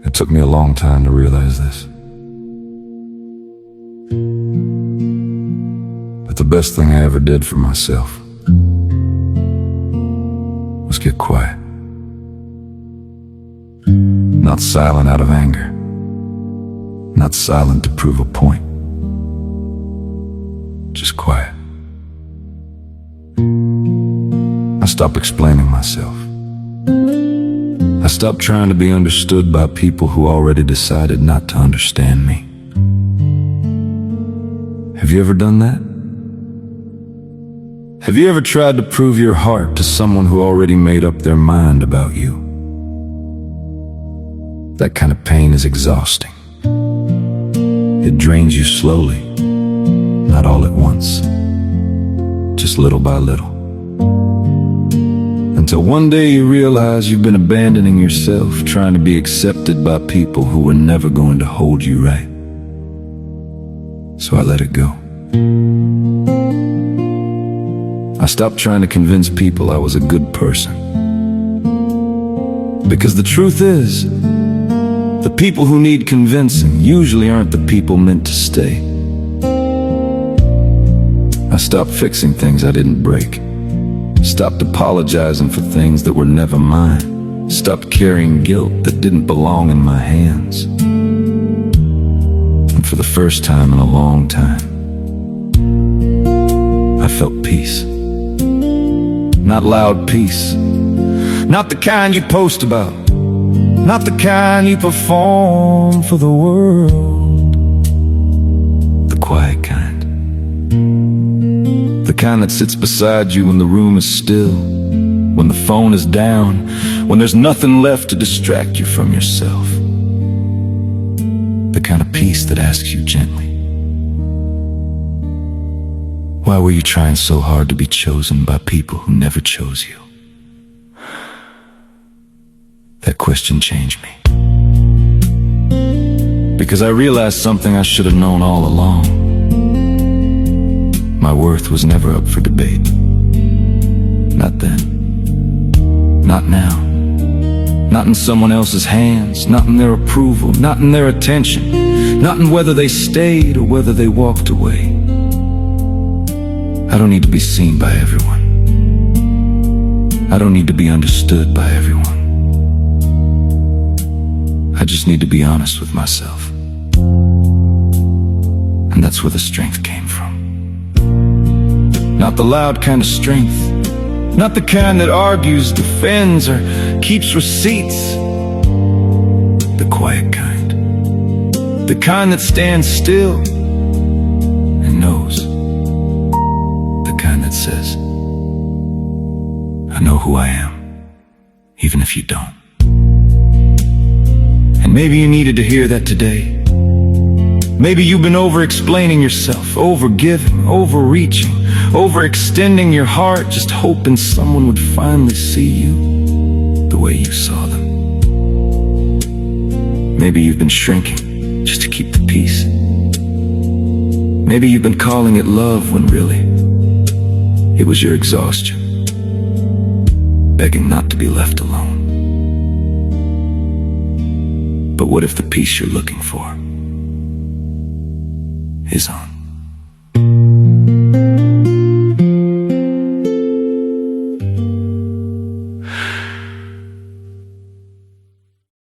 It took me a long time to realize this. But the best thing I ever did for myself was get quiet. Not silent out of anger. Not silent to prove a point. Just quiet. I stopped explaining myself. I stopped trying to be understood by people who already decided not to understand me. Have you ever done that? Have you ever tried to prove your heart to someone who already made up their mind about you? That kind of pain is exhausting. It drains you slowly, not all at once, just little by little. Until one day you realize you've been abandoning yourself, trying to be accepted by people who were never going to hold you right. So I let it go. I stopped trying to convince people I was a good person. Because the truth is, the people who need convincing usually aren't the people meant to stay. I stopped fixing things I didn't break. Stopped apologizing for things that were never mine. Stopped carrying guilt that didn't belong in my hands. And for the first time in a long time, I felt peace. Not loud peace. Not the kind you post about. Not the kind you perform for the world. The quiet kind. The kind that sits beside you when the room is still, when the phone is down, when there's nothing left to distract you from yourself. The kind of peace that asks you gently, why were you trying so hard to be chosen by people who never chose you? That question changed me. Because I realized something I should have known all along. My worth was never up for debate. Not then. Not now. Not in someone else's hands. Not in their approval. Not in their attention. Not in whether they stayed or whether they walked away. I don't need to be seen by everyone. I don't need to be understood by everyone. I just need to be honest with myself. And that's where the strength came from. Not the loud kind of strength. Not the kind that argues, defends, or keeps receipts. The quiet kind. The kind that stands still and knows. The kind that says, I know who I am, even if you don't. And maybe you needed to hear that today. Maybe you've been over-explaining yourself, over-giving, overreaching, overextending your heart, just hoping someone would finally see you the way you saw them. Maybe you've been shrinking just to keep the peace. Maybe you've been calling it love when really it was your exhaustion, begging not to be left alone. But what if the peace you're looking for is on?